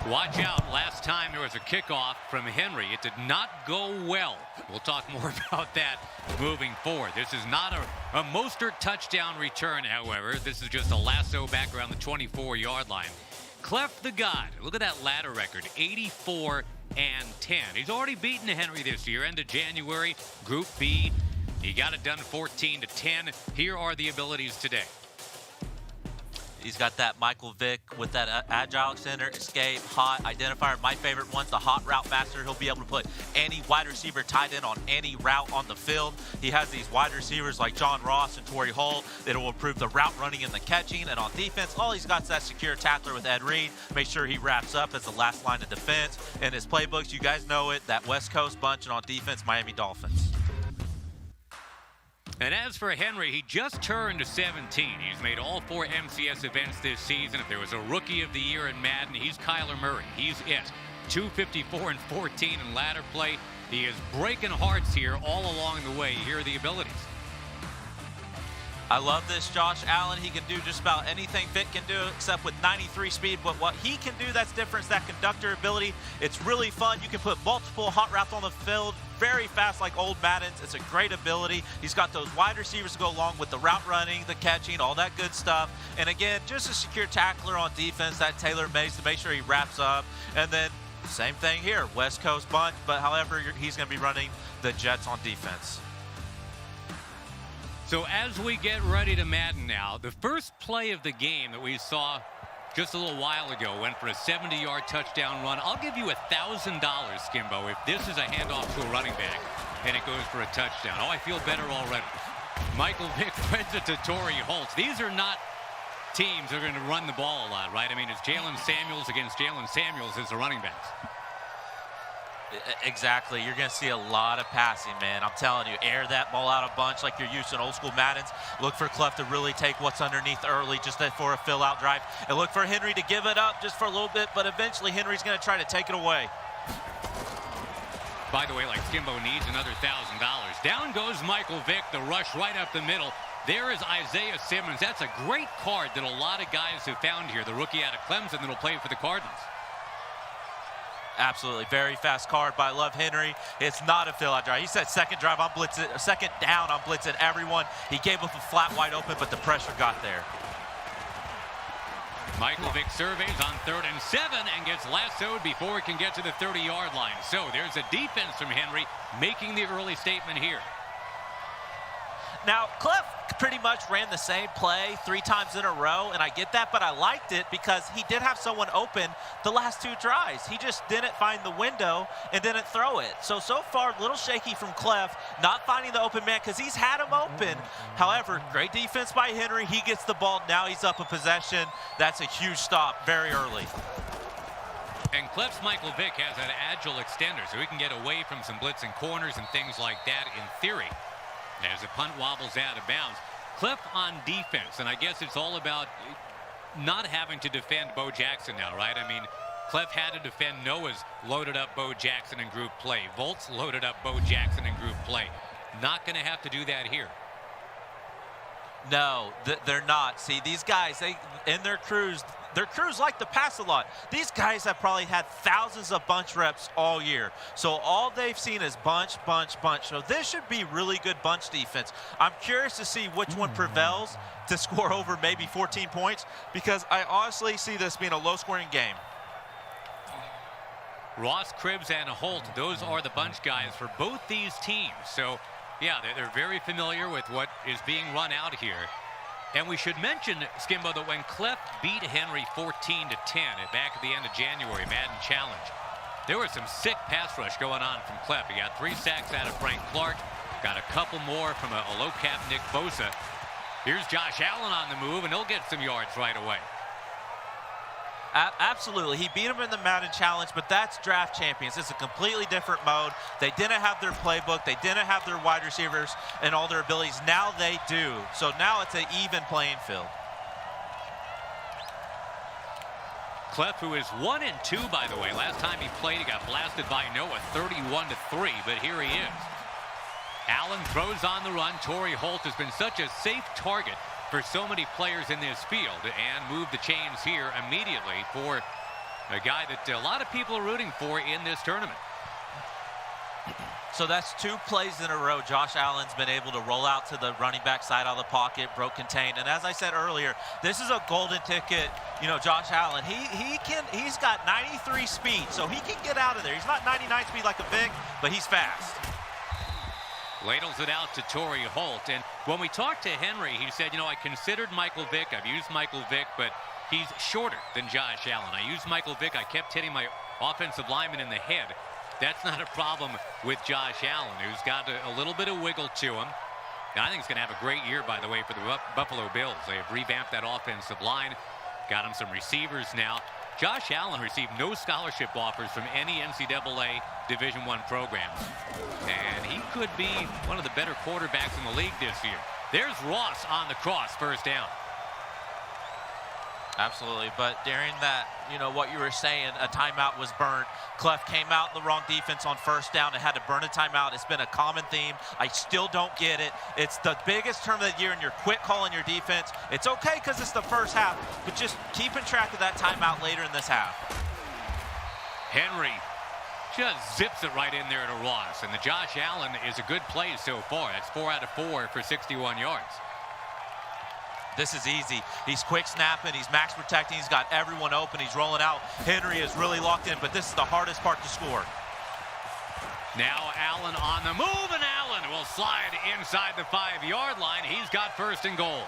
Watch out, last time there was a kickoff from Henry. It did not go well. We'll talk more about that moving forward. This is not a Mostert touchdown return, however. This is just a lasso back around the 24-yard line. CleffTheGod, look at that ladder record, 84-10. He's already beaten Henry this year, end of January, Group B. He got it done 14-10. Here are the abilities today. He's got that Michael Vick with that agile extender, escape, hot identifier. My favorite one's the hot route master. He'll be able to put any wide receiver tight end on any route on the field. He has these wide receivers like John Ross and Torrey Holt that will improve the route running and the catching. And on defense, all he's got is that secure tackler with Ed Reed. Make sure he wraps up as the last line of defense. In his playbooks, you guys know it, that West Coast bunch, and on defense, Miami Dolphins. And as for Henry, he just turned 17. He's made all 4 MCS events this season. If there was a Rookie of the Year in Madden, he's Kyler Murray. He's it. 254-14 in ladder play. He is breaking hearts here all along the way. Here are the abilities. I love this Josh Allen. He can do just about anything Vic can do except with 93 speed. But what he can do that's different is that conductor ability. It's really fun. You can put multiple hot routes on the field very fast like old Maddens. It's a great ability. He's got those wide receivers to go along with the route running, the catching, all that good stuff. And again, just a secure tackler on defense that Taylor makes to make sure he wraps up. And then same thing here, West Coast bunch, but however, he's going to be running the Jets on defense. So as we get ready to Madden now, the first play of the game that we saw just a little while ago went for a 70-yard touchdown run. I'll give you $1,000, Skimbo, if this is a handoff to a running back and it goes for a touchdown. Oh, I feel better already. Michael Vick spreads it to Torrey Holt. These are not teams that are going to run the ball a lot, right? I mean, it's Jalen Samuels against Jalen Samuels as the running backs. Exactly. You're going to see a lot of passing, man. I'm telling you, air that ball out a bunch like you're used to in old school Maddens. Look for Clough to really take what's underneath early just for a fill-out drive. And look for Henry to give it up just for a little bit, but eventually Henry's going to try to take it away. By the way, like Skimbo needs another $1,000. Down goes Michael Vick, the rush right up the middle. There is Isaiah Simmons. That's a great card that a lot of guys have found here. The rookie out of Clemson that'll play for the Cardinals. Absolutely, very fast card, but I love Henry. It's not a fill-out drive. He said second drive, I'm blitzing, second down, I'm blitzing everyone. He gave up a flat wide open, but the pressure got there. Michael Vick surveys on 3rd and 7 and gets lassoed before he can get to the 30-yard line. So there's a defense from Henry making the early statement here. Now, Clough pretty much ran the same play 3 times in a row, and I get that, but I liked it because he did have someone open the last 2 tries. He just didn't find the window and didn't throw it. So far, a little shaky from Clough, not finding the open man because he's had him open. However, great defense by Henry. He gets the ball. Now he's up a possession. That's a huge stop very early. And Clough's Michael Vick has an agile extender, so he can get away from some blitzing corners and things like that in theory. As the punt wobbles out of bounds. Clough on defense, and I guess it's all about not having to defend Bo Jackson now, right? I mean, Clough had to defend Noah's loaded up Bo Jackson in group play. Volt's loaded up Bo Jackson in group play. Not going to have to do that here. No, they're not. See, these guys, in their crews like to pass a lot. These guys have probably had thousands of bunch reps all year. So all they've seen is bunch, bunch, bunch. So this should be really good bunch defense. I'm curious to see which one prevails to score over maybe 14 points because I honestly see this being a low-scoring game. Ross, Cribbs, and Holt, those are the bunch guys for both these teams. So, yeah, they're very familiar with what is being run out here. And we should mention, Skimbo, that when Clough beat Henry 14-10 back at the end of January, Madden Challenge, there was some sick pass rush going on from Clough. He got 3 sacks out of Frank Clark, got a couple more from a low-cap Nick Bosa. Here's Josh Allen on the move, and he'll get some yards right away. Absolutely. He beat him in the Madden Challenge, but that's draft champions. It's a completely different mode. They didn't have their playbook. They didn't have their wide receivers and all their abilities. Now they do. So now it's an even playing field. Clough, who is 1-2, by the way. Last time he played, he got blasted by Noah 31-3, but here he is. Allen throws on the run. Torrey Holt has been such a safe target for so many players in this field and move the chains here immediately for A guy that a lot of people are rooting for in this tournament. So that's 2 plays in a row. Josh Allen's been able to roll out to the running back side of the pocket, broke contain. And as I said earlier, this is a golden ticket. You know, Josh Allen, he's got 93 speed, so he can get out of there. He's not 99 speed like a Vic, but he's fast. Ladles it out to Torrey Holt. And when we talked to Henry, he said, you know, I considered Michael Vick. I've used Michael Vick, but he's shorter than Josh Allen. I used Michael Vick. I kept hitting my offensive lineman in the head. That's not a problem with Josh Allen, who's got a little bit of wiggle to him. And I think he's going to have a great year, by the way, for the Buffalo Bills. They have revamped that offensive line, got him some receivers now. Josh Allen received no scholarship offers from any NCAA Division I programs. And he could be one of the better quarterbacks in the league this year. There's Ross on the cross, first down. Absolutely, but during that, you know, what you were saying, a timeout was burnt. Clough came out in the wrong defense on first down and had to burn a timeout. It's been a common theme. I still don't get it. It's the biggest term of the year, and you're quick calling your defense. It's okay because it's the first half, but just keeping track of that timeout later in this half. Henry just zips it right in there to Ross, and the Josh Allen is a good play so far. That's 4 out of 4 for 61 yards. This is easy. He's quick snapping. He's max protecting. He's got everyone open. He's rolling out. Henry is really locked in, but this is the hardest part to score. Now Allen on the move, and Allen will slide inside the 5-yard line. He's got first and goal.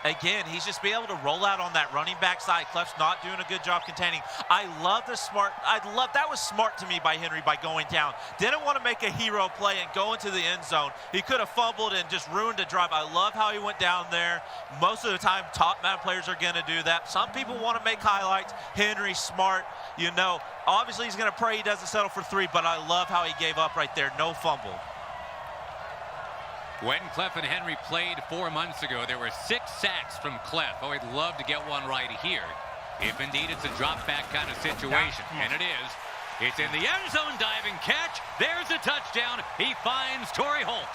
Again, he's just be able to roll out on that running back side. Clough's not doing a good job containing. I love the smart. That was smart to me by Henry by going down. Didn't want to make a hero play and go into the end zone. He could have fumbled and just ruined a drive. I love how he went down there. Most of the time, top Madden players are going to do that. Some people want to make highlights. Henry, smart. You know, obviously he's going to pray he doesn't settle for 3, but I love how he gave up right there. No fumble. When Clough and Henry played 4 months ago, there were 6 sacks from Clough. Oh, he'd love to get one right here, if indeed it's a drop-back kind of situation. And it is. It's in the end zone, diving catch. There's a touchdown. He finds Torrey Holt.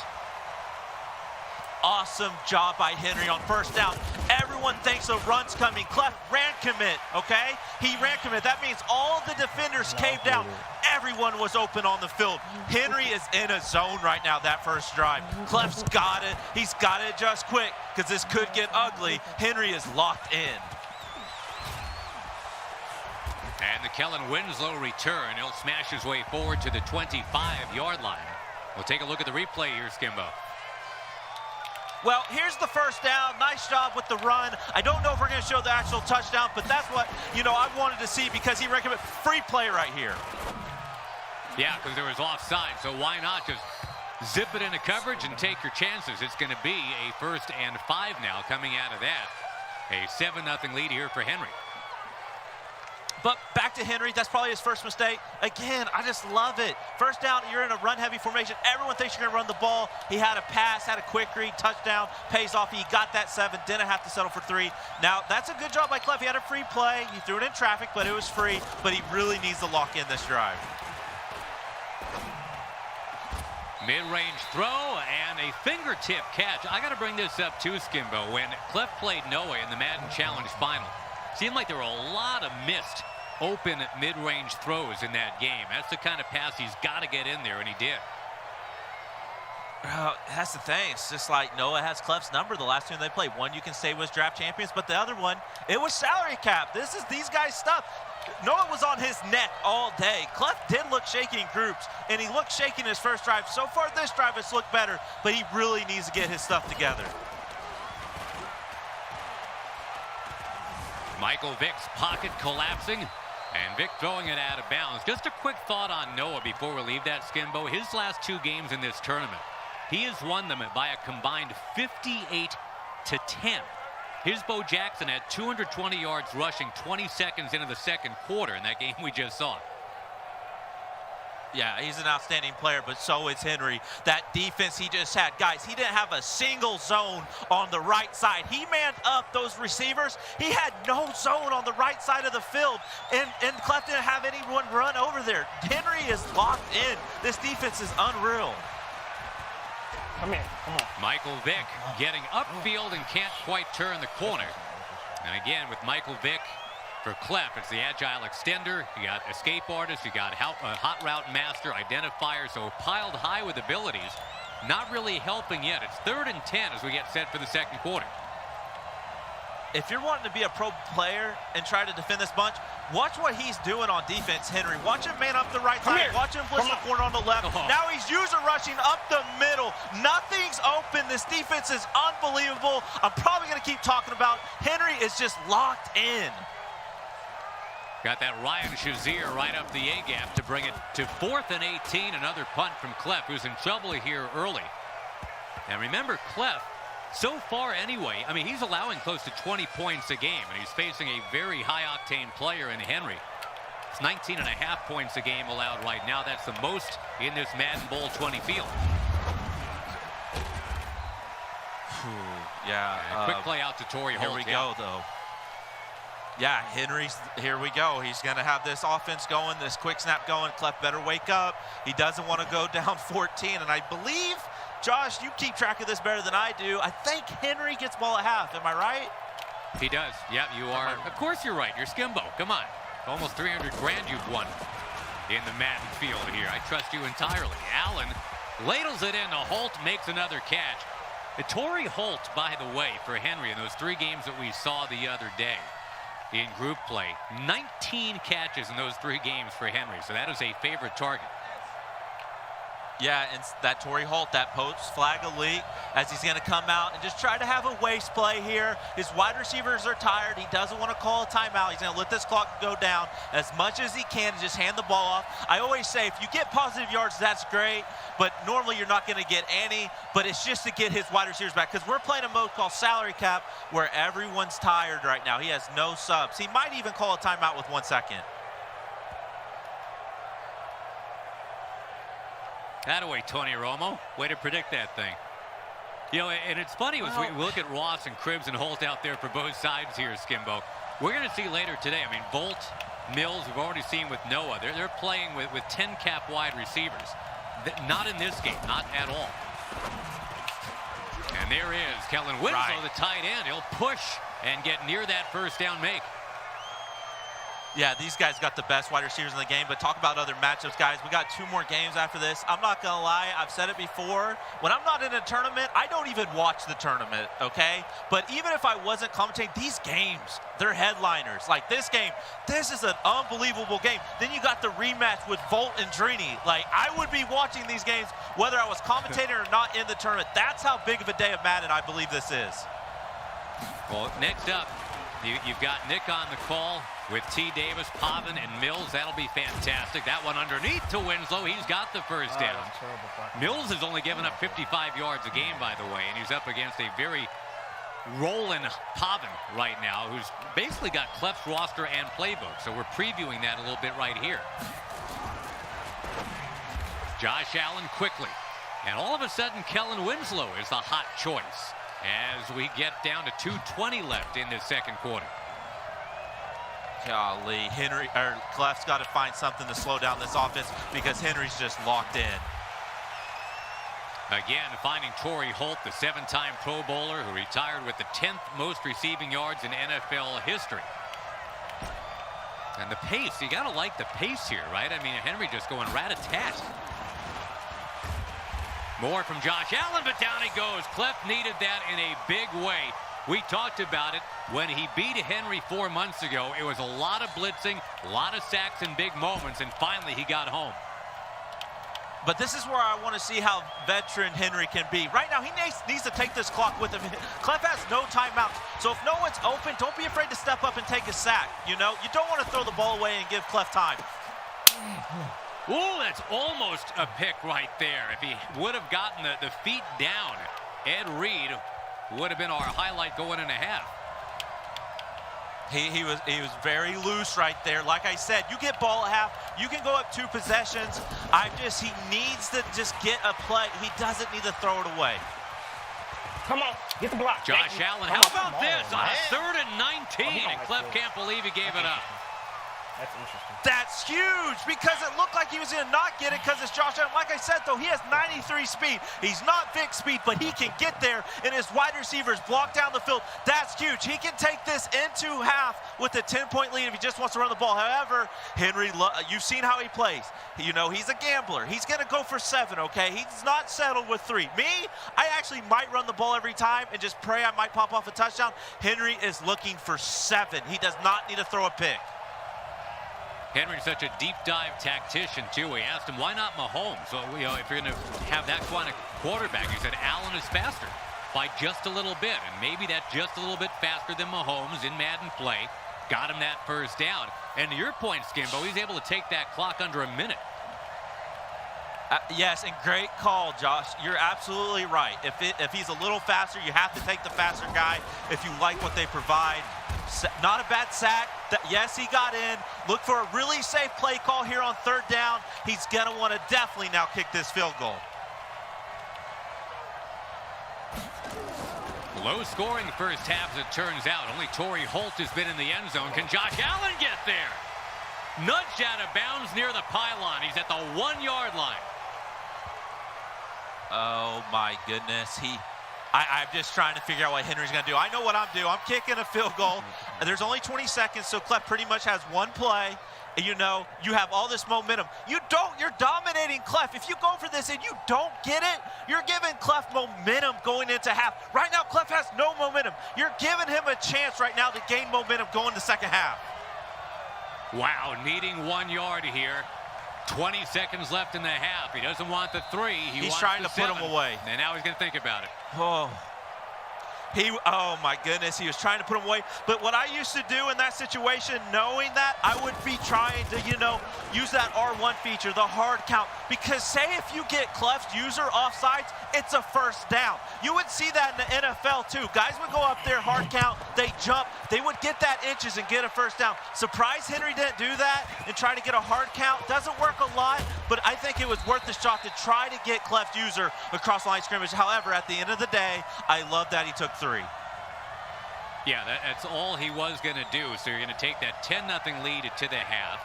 Awesome job by Henry on first down. Everyone thinks a run's coming. Clough ran commit, okay? He ran commit. That means all the defenders caved down. Everyone was open on the field. Henry is in a zone right now, that first drive. Clough's got it. He's got to adjust quick because this could get ugly. Henry is locked in. And the Kellen Winslow return. He'll smash his way forward to the 25-yard line. We'll take a look at the replay here, Skimbo. Well, here's the first down. Nice job with the run. I don't know if we're going to show the actual touchdown, but that's what, you know, I wanted to see because he recommended free play right here. Yeah, because there was offside, so why not just zip it into coverage and take your chances? It's going to be a 1st and 5 now coming out of that. A 7-0 lead here for Henry. But back to Henry, that's probably his first mistake. Again, I just love it. First down, you're in a run-heavy formation. Everyone thinks you're going to run the ball. He had a pass, had a quick read, touchdown, pays off. He got that 7, didn't have to settle for 3. Now, that's a good job by Clough. He had a free play. He threw it in traffic, but it was free. But he really needs to lock in this drive. Mid-range throw and a fingertip catch. I got to bring this up too, Skimbo. When Clough played Noah in the Madden Challenge final, seemed like there were a lot of missed open mid-range throws in that game. That's the kind of pass he's got to get in there, and he did. That's the thing. It's just like Noah has Clough's number the last time they played. One you can say was draft champions, but the other one, it was salary cap. This is these guys' stuff. Noah was on his neck all day. Clough did look shaky in groups, and he looked shaky in his first drive. So far, this drive has looked better, but he really needs to get his stuff together. Michael Vick's pocket collapsing, and Vick throwing it out of bounds. Just a quick thought on Noah before we leave that, Skimbo. His last 2 games in this tournament, he has won them by a combined 58-10. His Bo Jackson had 220 yards rushing 20 seconds into the second quarter in that game we just saw. Yeah, he's an outstanding player, but so is Henry. That defense he just had, guys, he didn't have a single zone on the right side. He manned up those receivers. He had no zone on the right side of the field, and Clough didn't have anyone run over there. Henry is locked in. This defense is unreal. Come here, come on. Michael Vick getting upfield and can't quite turn the corner. And again, with Michael Vick For Clough, it's the agile extender. You got escape artist. You got hot route master, identifier. So piled high with abilities. Not really helping yet. It's 3rd and 10 as we get set for the second quarter. If you're wanting to be a pro player and try to defend this bunch, watch what he's doing on defense, Henry. Watch him man up the right side. Watch him blitz the corner on the left. Now he's user rushing up the middle. Nothing's open. This defense is unbelievable. I'm probably going to keep talking about Henry is just locked in. Got that Ryan Shazier right up the A-gap to bring it to 4th and 18. Another punt from Clough, who's in trouble here early. And remember, Clough, so far anyway, I mean, he's allowing close to 20 points a game, and he's facing a very high-octane player in Henry. It's 19.5 points a game allowed right now. That's the most in this Madden Bowl 20 field. Yeah. Quick play out to Torrey Holt. Here we go, though. Yeah, Henry's, here we go. He's going to have this offense going, this quick snap going. Clough better wake up. He doesn't want to go down 14, and I believe, Josh, you keep track of this better than I do. I think Henry gets ball at half. Am I right? He does. Yep, you are. Of course you're right. You're Skimbo. Come on. Almost 300 grand you've won in the Madden field here. I trust you entirely. Allen ladles it in. Holt makes another catch. Torrey Holt, by the way, for Henry in those 3 games that we saw the other day in group play, 19 catches in those 3 games for Henry. So that is a favorite target. Yeah, and that Torrey Holt, that post flag elite, as he's going to come out and just try to have a waste play here. His wide receivers are tired. He doesn't want to call a timeout. He's going to let this clock go down as much as he can and just hand the ball off. I always say, if you get positive yards, that's great, but normally you're not going to get any, but it's just to get his wide receivers back, because we're playing a mode called salary cap where everyone's tired right now. He has no subs. He might even call a timeout with 1 second. Thataway, Tony Romo. Way to predict that thing. You know, and it's funny as we look at Ross and Cribbs and Holt out there for both sides here, Skimbo. We're going to see later today. I mean, Bolt, Mills, we've already seen with Noah. They're playing with 10-cap wide receivers. Not in this game, not at all. And there is Kellen Winslow, the tight end. He'll push and get near that first down make. Yeah, these guys got the best wide receivers in the game, but talk about other matchups, guys. We got 2 more games after this. I'm not going to lie. I've said it before. When I'm not in a tournament, I don't even watch the tournament, okay? But even if I wasn't commentating, these games, they're headliners. Like this game, this is an unbelievable game. Then you got the rematch with Volt and Drini. Like, I would be watching these games whether I was commentating or not in the tournament. That's how big of a day of Madden I believe this is. Well, next up, you've got Nick on the call with T. Davis, Pavin, and Mills. That'll be fantastic. That one underneath to Winslow. He's got the first down. Mills has only given up 55 yards a game, by the way, and he's up against a very rolling Pavin right now, who's basically got Clough's roster and playbook. So we're previewing that a little bit right here. Josh Allen quickly. And all of a sudden, Kellen Winslow is the hot choice as we get down to 2:20 left in this second quarter. Golly, Clough's got to find something to slow down this offense because Henry's just locked in. Again, finding Torrey Holt, the 7-time Pro Bowler who retired with the 10th most receiving yards in NFL history. And the pace, you got to like the pace here, right? I mean, Henry just going rat-a-tat. More from Josh Allen, but down he goes. Clough needed that in a big way. We talked about it when he beat Henry 4 months ago. It was a lot of blitzing, a lot of sacks and big moments, and finally he got home. But this is where I want to see how veteran Henry can be. Right now, he needs to take this clock with him. Clough has no timeouts. So if no one's open, don't be afraid to step up and take a sack. You know, you don't want to throw the ball away and give Clough time. Ooh, that's almost a pick right there. If he would have gotten the feet down, Ed Reed would have been our highlight going in a half. He was very loose right there. Like I said, you get ball at half, you can go up 2 possessions. He needs to just get a play. He doesn't need to throw it away. Come on, get the block. Josh Allen, how about this on a 3rd and 19? And Clough can't believe he gave it up. That's interesting. That's huge because it looked like he was going to not get it because it's Josh Allen. Like I said, though, he has 93 speed. He's not big speed, but he can get there, and his wide receivers block down the field. That's huge. He can take this into half with a 10-point lead if he just wants to run the ball. However, Henry, you've seen how he plays. You know, he's a gambler. He's going to go for 7, okay? He's not settled with 3. Me, I actually might run the ball every time and just pray I might pop off a touchdown. Henry is looking for 7. He does not need to throw a pick. Henry's such a deep dive tactician, too. We asked him, why not Mahomes? So, you know, if you're going to have that kind of quarterback, he said Allen is faster by just a little bit. And maybe that's just a little bit faster than Mahomes in Madden play. Got him that first down. And to your point, Skimbo, he's able to take that clock under a minute. Yes, and great call, Josh. You're absolutely right. If he's a little faster, you have to take the faster guy if you like what they provide. Not a bad sack. Yes, he got in. Look for a really safe play call here on 3rd down. He's going to want to definitely now kick this field goal. Low scoring first half, as it turns out. Only Torrey Holt has been in the end zone. Can Josh Allen get there? Nudged out of bounds near the pylon. He's at the 1-yard line. Oh, my goodness. I'm just trying to figure out what Henry's going to do. I know what I'm doing. I'm kicking a field goal. And there's only 20 seconds, so Clough pretty much has one play. And you know, you have all this momentum. You're dominating Clough. If you go for this and you don't get it, you're giving Clough momentum going into half. Right now, Clough has no momentum. You're giving him a chance right now to gain momentum going to second half. Wow, needing 1 yard here. 20 seconds left in the half. He doesn't want the 3. He's trying to put him away. And now he's going to think about it. Oh my goodness, he was trying to put him away. But what I used to do in that situation, knowing that, I would be trying to, you know, use that R1 feature, the hard count. Because say if you get Clough's user offsides, it's a first down. You would see that in the NFL too. Guys would go up there, hard count, they jump, they would get that inches and get a first down. Surprised Henry didn't do that and try to get a hard count. Doesn't work a lot, but I think it was worth the shot to try to get Clough's user across the line of scrimmage. However, at the end of the day, I love that he took 3. Yeah, that's all he was going to do. So you're going to take that 10-0 lead to the half.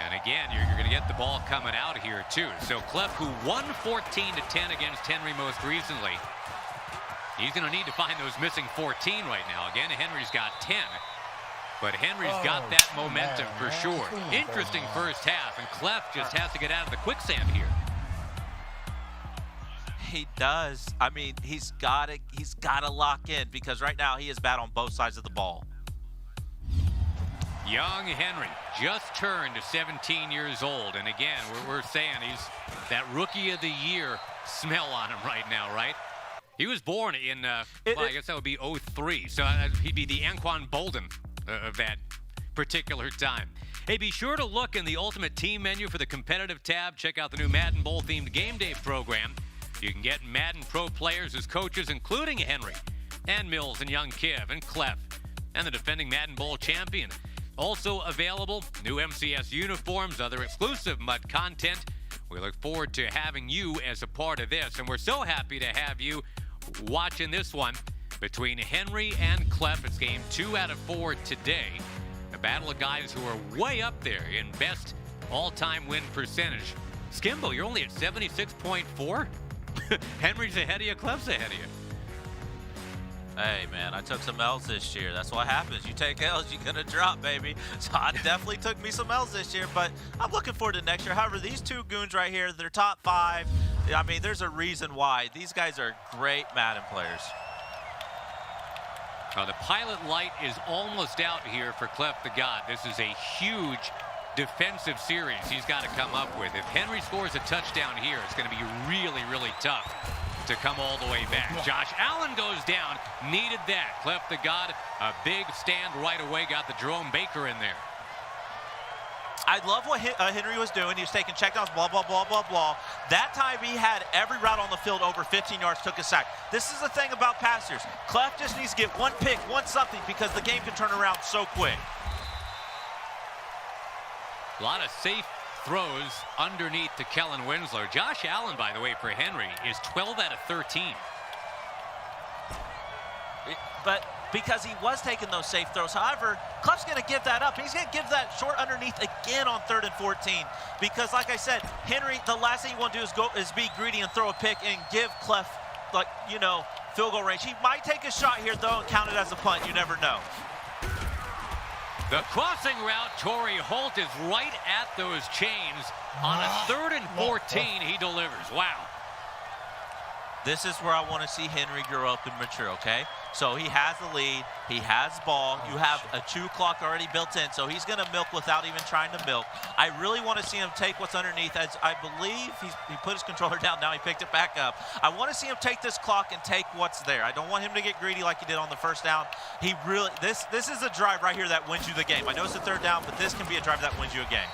And again, you're going to get the ball coming out here, too. So Clough, who won 14-10 against Henry most recently, he's going to need to find those missing 14 right now. Again, Henry's got 10. But Henry's got that momentum for sure. Interesting first half, and Clough just has to get out of the quicksand here. He does. I mean, he's got to lock in because right now he is bad on both sides of the ball. Young Henry just turned 17 years old. And again, we're saying he's that rookie of the year smell on him right now, right? He was born in, well, I guess that would be 03. So he'd be the Anquan Bolden of that particular time. Hey, be sure to look in the Ultimate Team menu for the competitive tab. Check out the new Madden Bowl themed game day program. You can get Madden Pro players as coaches, including Henry and Mills and Young Kiv and Clough and the defending Madden Bowl champion. Also available, new MCS uniforms, other exclusive MUD content. We look forward to having you as a part of this, and we're so happy to have you watching this one between Henry and Clough. It's game 2 out of 4 today. A battle of guys who are way up there in best all-time win percentage. Skimbo, you're only at 76.4? Henry's ahead of you, Clough's ahead of you. Hey, man, I took some L's this year. That's what happens. You take L's, you're going to drop, baby. So I definitely took me some L's this year, but I'm looking forward to next year. However, these two goons right here, they're top 5. I mean, there's a reason why. These guys are great Madden players. The pilot light is almost out here for CleffTheGod. This is a huge defensive series he's got to come up with. If Henry scores a touchdown here, it's going to be really, really tough to come all the way back. Josh Allen goes down, needed that. CleffTheGod, a big stand right away, got the Jerome Baker in there. I love what Henry was doing. He was taking checkdowns, blah, blah, blah, blah, blah. That time he had every route on the field over 15 yards, took a sack. This is the thing about passers. Clough just needs to get one pick, one something, because the game can turn around so quick. A lot of safe throws underneath to Kellen Winslow. Josh Allen, by the way, for Henry, is 12 out of 13. But because he was taking those safe throws. However, Clough's going to give that up. He's going to give that short underneath again on 3rd and 14 because, like I said, Henry, the last thing you want to do is be greedy and throw a pick and give Clough, like, you know, field goal range. He might take a shot here, though, and count it as a punt. You never know. The crossing route, Torrey Holt is right at those chains. On a 3rd and 14, he delivers. Wow. This is where I want to see Henry grow up and mature, okay? So he has the lead. He has ball. You have a 2 clock already built in, so he's going to milk without even trying to milk. I really want to see him take what's underneath. As I believe he put his controller down. Now he picked it back up. I want to see him take this clock and take what's there. I don't want him to get greedy like he did on the 1st down. He really, this is a drive right here that wins you the game. I know it's a 3rd down, but this can be a drive that wins you a game.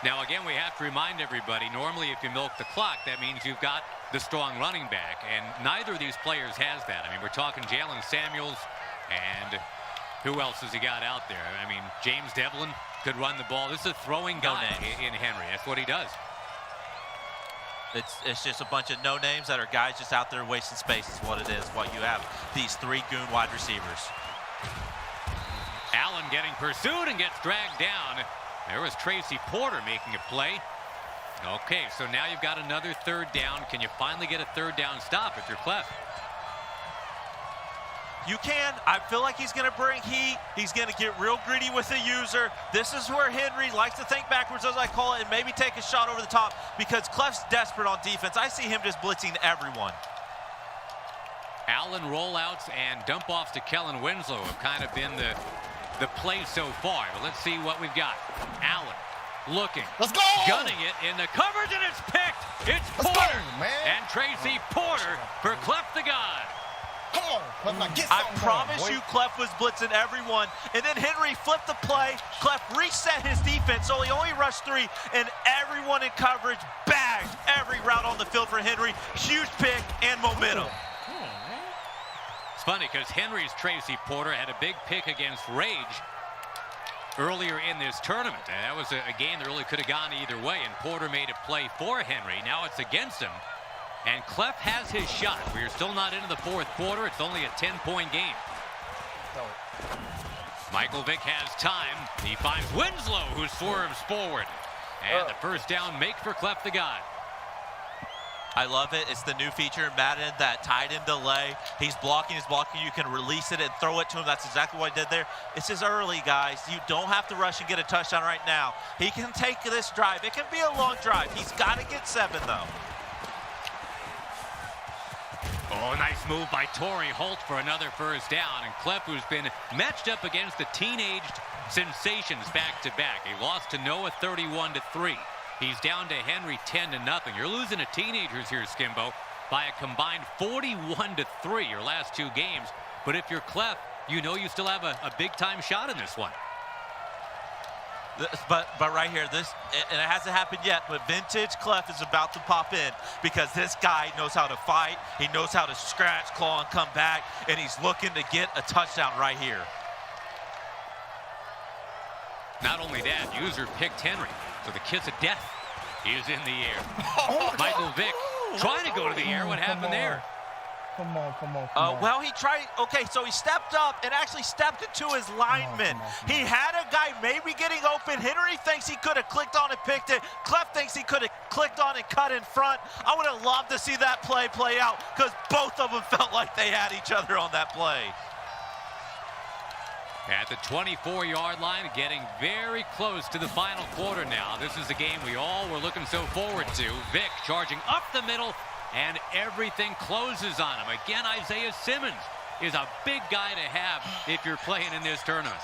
Now, again, we have to remind everybody, normally if you milk the clock, that means you've got the strong running back, and neither of these players has that. I mean, we're talking Jalen Samuels, and who else has he got out there? I mean, James Devlin could run the ball. This is a throwing guy in Henry. That's what he does. It's just a bunch of no names that are guys just out there wasting space is what it is, what you have. These 3 goon wide receivers. Allen getting pursued and gets dragged down. There was Tracy Porter making a play. Okay, so now you've got another 3rd down. Can you finally get a 3rd down stop if you're Clough? You can. I feel like he's going to bring heat. He's going to get real greedy with the user. This is where Henry likes to think backwards, as I call it, and maybe take a shot over the top because Clough's desperate on defense. I see him just blitzing everyone. Allen rollouts and dump-offs to Kellen Winslow have kind of been the play so far. But let's see what we've got. Allen looking. Let's go! Gunning it in the coverage, and it's picked. It's Porter. And Tracy Porter for CleffTheGod. Come on, Clough, get I promise you, Clough was blitzing everyone, and then Henry flipped the play. Clough reset his defense, so he only rushed 3, and everyone in coverage bagged every route on the field for Henry. Huge pick and momentum. It's funny because Henry's Tracy Porter had a big pick against Rage earlier in this tournament. And that was a game that really could have gone either way, and Porter made a play for Henry. Now it's against him. And Clough has his shot. We're still not into the 4th quarter. It's only a 10-point game. Michael Vick has time. He finds Winslow, who swerves forward. And the 1st down make for CleffTheGod. I love it. It's the new feature in Madden, that tight end delay. He's blocking. You can release it and throw it to him. That's exactly what he did there. It's just early, guys. You don't have to rush and get a touchdown right now. He can take this drive. It can be a long drive. He's got to get 7, though. Oh, nice move by Torrey Holt for another 1st down. And Clough, who's been matched up against the teenaged sensations back-to-back. He lost to Noah 31-3. He's down to Henry 10-0. You're losing to teenagers here, Skimbo, by a combined 41-3 your last 2 games. But if you're Clough, you know you still have a big-time shot in this one. But right here, and it hasn't happened yet, but vintage Clough is about to pop in because this guy knows how to fight. He knows how to scratch, claw, and come back, and he's looking to get a touchdown right here. Not only that, user picked Henry, so the kiss of death is in the air. Michael Vick trying to go to the air. What happened there? Come on. Well, he tried. Okay, so he stepped up and actually stepped into his lineman. He had a guy maybe getting open. Henry thinks he could have clicked on and picked it. Clough thinks he could have clicked on and cut in front. I would have loved to see that play out because both of them felt like they had each other on that play. At the 24-yard line, getting very close to the final quarter now. This is the game we all were looking so forward to. Vick charging up the middle, and everything closes on him. Again, Isaiah Simmons is a big guy to have if you're playing in this tournament.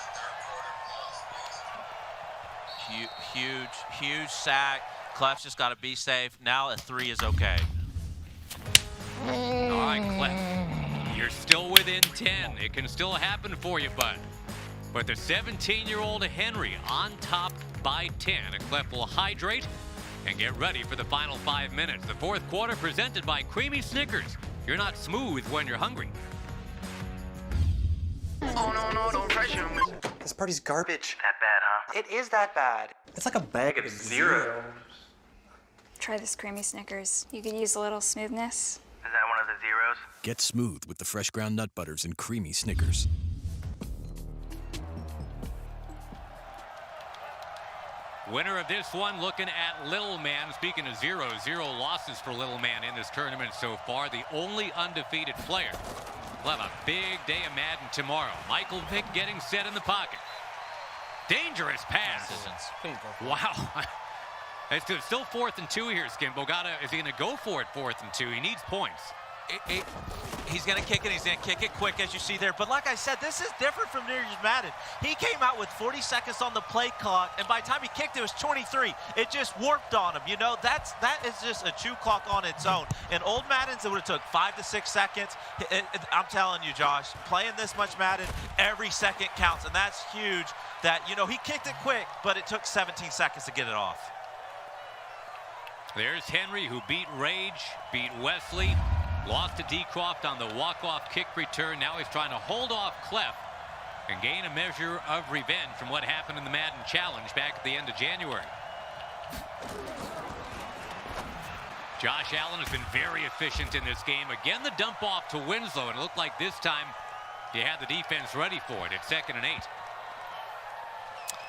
Huge sack. Clough's just got to be safe. Now a 3 is okay. All right, Clough, you're still within 10. It can still happen for you, bud. But the 17-year-old Henry on top by 10. And Clough will hydrate and get ready for the final 5 minutes. The 4th quarter presented by Creamy Snickers. You're not smooth when you're hungry. Oh, no, don't pressure me. This party's garbage. That bad, huh? It is that bad. It's like a bag of zeros. Try this Creamy Snickers. You could use a little smoothness. Is that one of the zeros? heroes. Get smooth with the fresh ground nut butters and creamy Snickers. Winner of this one looking at Little Man. Speaking of 0 losses for Little Man in this tournament so far. The only undefeated player. We'll have a big day of Madden tomorrow. Michael Vick getting set in the pocket. Dangerous pass. Wow. It's still 4th and 2 here, Skimbo. Is he going to go for it 4th and 2? He needs points. He's going to kick it. He's going to kick it quick, as you see there. But like I said, this is different from Near Madden. He came out with 40 seconds on the play clock, and by the time he kicked, it was 23. It just warped on him. You know, that is just a chew clock on its own. In old Maddens, it would have took 5 to 6 seconds. I'm telling you, Josh, playing this much Madden, every second counts, and that's huge. That, you know, he kicked it quick, but it took 17 seconds to get it off. There's Henry, who beat Rage, beat Wesley. Lost to Decroft on the walk-off kick return. Now he's trying to hold off Clough and gain a measure of revenge from what happened in the Madden Challenge back at the end of January. Josh Allen has been very efficient in this game. Again, the dump off to Winslow, and it looked like this time you had the defense ready for it. It's 2nd and 8.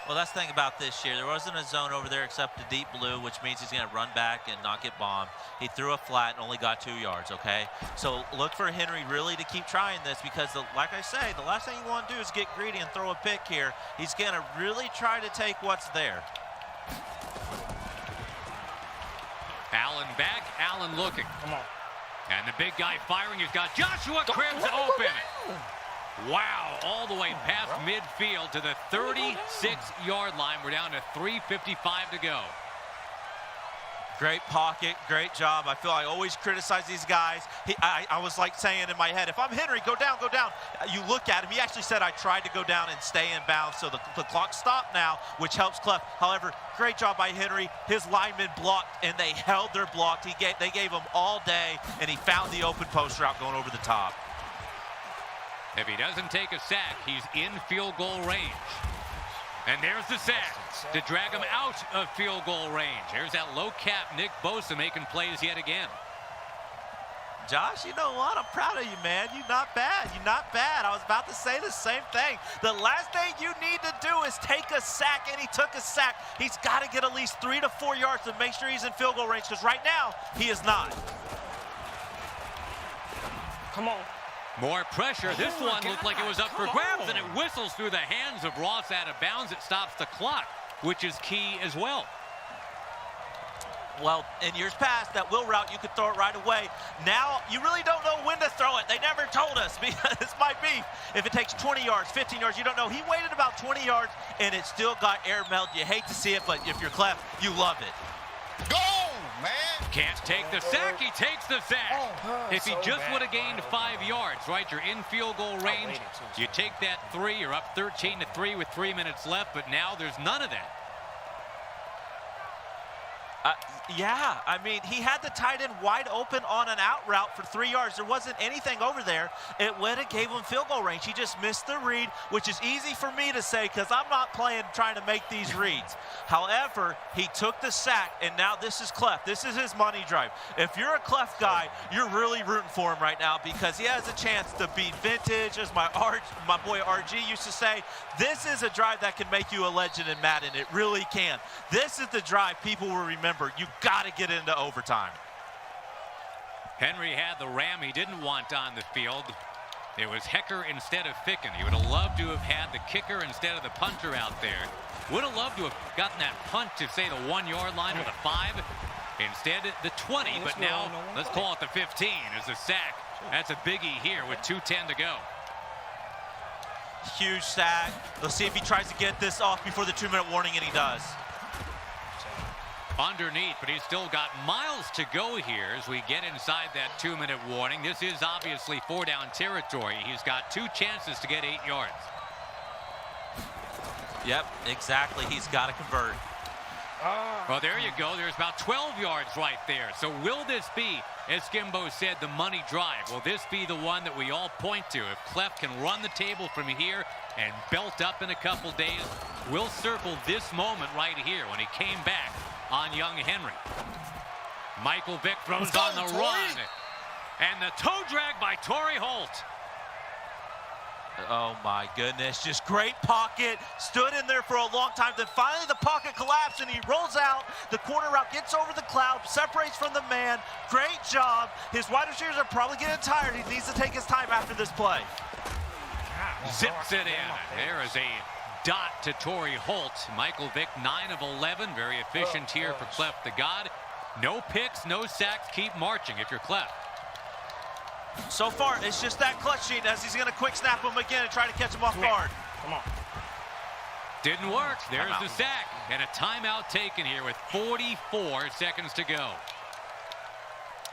Well, that's the thing about this year. There wasn't a zone over there except the deep blue, which means he's going to run back and not get bombed. He threw a flat and only got 2 yards, okay? So look for Henry really to keep trying this because, like I say, the last thing you want to do is get greedy and throw a pick here. He's going to really try to take what's there. Allen back, Allen looking. Come on. And the big guy firing. He's got Joshua Cribbs open. Wow, all the way past midfield to the 36-yard line. We're down to 3:55 to go. Great pocket, great job. I feel I always criticize these guys. I was like saying in my head, if I'm Henry, go down, go down. You look at him, he actually said I tried to go down and stay in bounds, so the clock stopped now, which helps Clough. However, great job by Henry. His linemen blocked, and they held their block. They gave him all day, and he found the open post route going over the top. If he doesn't take a sack, he's in field goal range. And there's the sack to drag him out of field goal range. There's that low cap Nick Bosa making plays yet again. Josh, you know what? I'm proud of you, man. You're not bad. You're not bad. I was about to say the same thing. The last thing you need to do is take a sack, and he took a sack. He's got to get at least 3 to 4 yards to make sure he's in field goal range, because right now, he is not. Come on. More pressure. This one looked like it was up for grabs, and it whistles through the hands of Ross out of bounds. It stops the clock, which is key as well. Well, in years past, that wheel route, you could throw it right away. Now, you really don't know when to throw it. They never told us, because it's my beef. If it takes 20 yards, 15 yards, you don't know. He waited about 20 yards, and it still got air melt. You hate to see it, but if you're Clough, you love it. Go, man. Can't take the sack. He takes the sack. If he just would have gained 5 yards, right? You're in field goal range. You take that 3. You're up 13-3 with 3 minutes left, but now there's none of that. Yeah, I mean, he had the tight end wide open on an out route for 3 yards. There wasn't anything over there. It would have gave him field goal range. He just missed the read, which is easy for me to say because I'm not trying to make these reads. However, he took the sack, and now this is Clough. This is his money drive. If you're a Clough guy, you're really rooting for him right now because he has a chance to beat vintage, as my boy RG used to say. This is a drive that can make you a legend in Madden. It really can. This is the drive people will remember. You got to get into overtime. Henry had the ram he didn't want on the field. It was Hecker instead of Ficken. He would have loved to have had the kicker instead of the punter out there. Would have loved to have gotten that punt to, say, the 1 yard line or the 5. Instead, the 20, but now let's call it the 15 as a sack. That's a biggie here with 2:10 to go. Huge sack. Let's see if he tries to get this off before the 2-minute warning, and he does. Underneath, but he's still got miles to go here as we get inside that 2-minute warning. This is obviously 4-down territory. He's got 2 chances to get 8 yards. Yep, exactly. He's got to convert. Well, there you go. There's about 12 yards right there. So will this be, as Skimbo said, the money drive? Will this be the one that we all point to? If Clough can run the table from here and belt up in a couple days, we'll circle this moment right here when he came back on young Henry. Michael Vick throws on the run. And the toe drag by Torrey Holt. Oh my goodness, just great pocket, stood in there for a long time, then finally the pocket collapsed and he rolls out, the corner route gets over the Clough, separates from the man, great job. His wide receivers are probably getting tired, he needs to take his time after this play. Zips it in. There is a dot to Torrey Holt. Michael Vick, 9 of 11, very efficient here for CleffTheGod. No picks, no sacks, keep marching if you're Clough. So far, it's just that clutch sheet as he's going to quick snap him again and try to catch him off guard. Come on. Didn't work. There's the sack. And a timeout taken here with 44 seconds to go.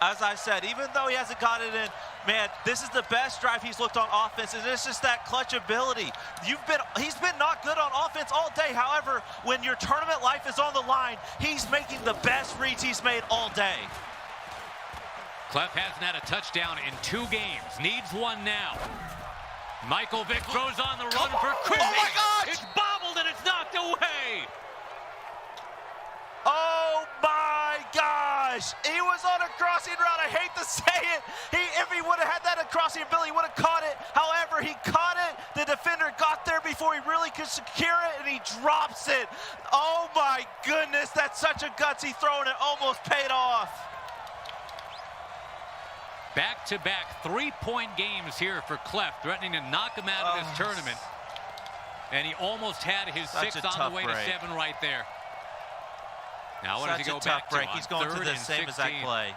As I said, even though he hasn't got it in, man, this is the best drive he's looked on offense, and it's just that clutch ability. He's been not good on offense all day. However, when your tournament life is on the line, he's making the best reads he's made all day. Clough hasn't had a touchdown in 2 games. Needs one now. Michael Vick throws on the run for Chris. Oh my gosh! It's bobbled and it's knocked away. Oh my gosh! He was on a crossing route. I hate to say it. If he would have had that crossing ability, he would have caught it. However, he caught it. The defender got there before he really could secure it, and he drops it. Oh my goodness! That's such a gutsy throw, and it almost paid off. Back-to-back 3-point games here for Clough, threatening to knock him out of this tournament. And he almost had his 6th on the way to 7 right there. Now what does he go back to? He's going to the same exact play.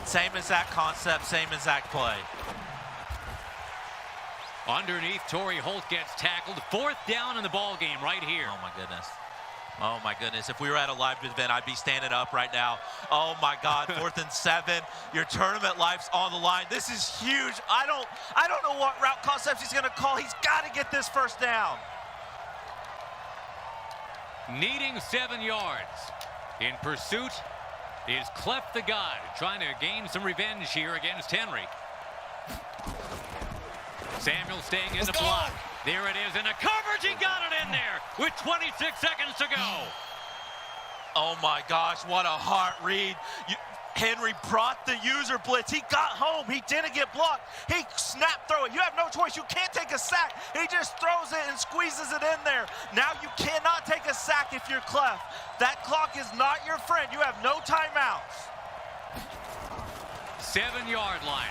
Same exact concept, same exact play. Underneath, Torrey Holt gets tackled. 4th down in the ball game right here. Oh my goodness. Oh my goodness, if we were at a live event, I'd be standing up right now. Oh my God, 4th and 7. Your tournament life's on the line. This is huge. I don't know what route concepts he's gonna call. He's gotta get this 1st down. Needing 7 yards. In pursuit is CleffTheGod, trying to gain some revenge here against Henry. Samuel staying in the block. There it is in a coverage. He got it in there with 26 seconds to go. Oh my gosh, what a hot read. Henry brought the user blitz. He got home. He didn't get blocked. He snap throw it. You have no choice. You can't take a sack. He just throws it and squeezes it in there. Now you cannot take a sack if you're Clough. That clock is not your friend. You have no timeouts. 7-yard line.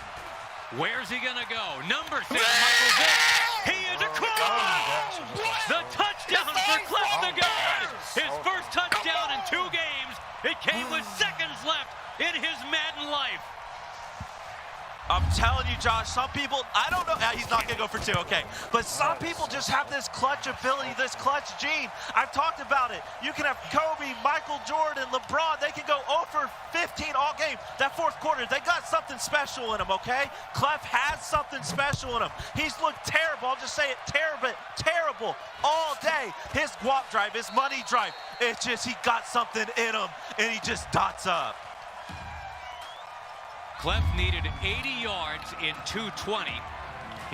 Where's he gonna go? Number 6, Michael Vick. He is across. The touchdown for CleffTheGod. His first touchdown in 2 games. It came with seconds left in his Madden life. I'm telling you, Josh, some people, I don't know, he's not going to go for 2, okay. But some people just have this clutch ability, this clutch gene. I've talked about it. You can have Kobe, Michael Jordan, LeBron. They can go 0 for 15 all game. That 4th quarter, they got something special in them, okay? Clough has something special in him. He's looked terrible. I'll just say it, terrible all day. His guap drive, his money drive, it's just he got something in him, and he just dots up. Clough needed 80 yards in 2:20.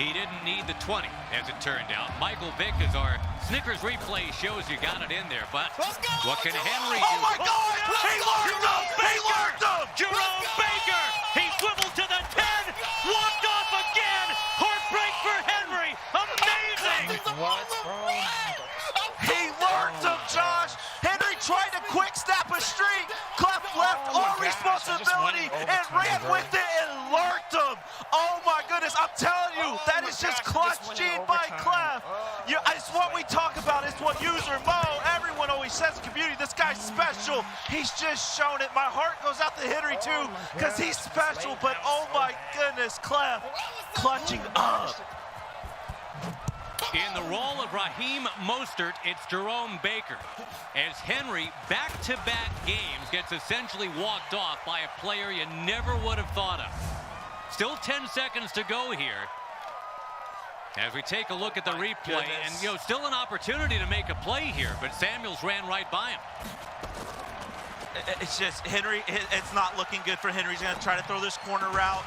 He didn't need the 20, as it turned out. Michael Vick, as our Snickers replay shows, you got it in there. But what can Henry do? Oh my God! He learned him! He learned him! Jerome Baker! He swiveled to the 10, walked off again! Heartbreak for Henry! Amazing! He learned him, Josh! Henry tried to quick snap a streak. Clough left all responsibility and ran with it and learned him. Oh my goodness, I'm telling you, that is just clutch gene by Clough. It's what we talk about. It's what user Mo, everyone always says in the community, this guy's special. He's just shown it. My heart goes out to Henry too, because he's special, but oh my goodness, Clough clutching up. In the role of Raheem Mostert, it's Jerome Baker. As Henry, back-to-back games, gets essentially walked off by a player you never would have thought of. Still 10 seconds to go here. As we take a look at the replay, and still an opportunity to make a play here, but Samuels ran right by him. It's just Henry, it's not looking good for Henry. He's going to try to throw this corner route,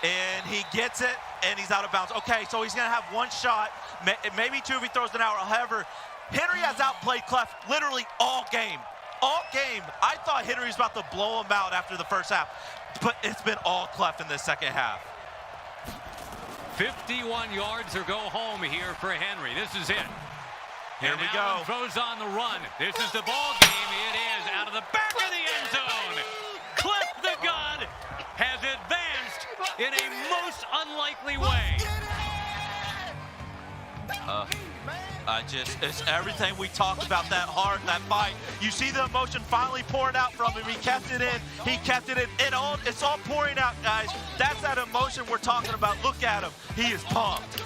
and he gets it, and he's out of bounds. Okay, so he's going to have 1 shot, maybe 2 if he throws it out. However, Henry has outplayed Clough literally all game. all game, I thought Henry was about to blow him out after the first half, but it's been all Clough in the second half. 51 yards or go home here for Henry. This is it. Here and we Allen go. throws on the run. This is the ball game. It is out of the back of the end zone. CleffTheGod has advanced in a most unlikely way. It's everything we talked about, that heart, that fight. You see the emotion finally pouring out from him. He kept it in. He kept it in. It's all pouring out, guys. That's that emotion we're talking about. Look at him. He is pumped.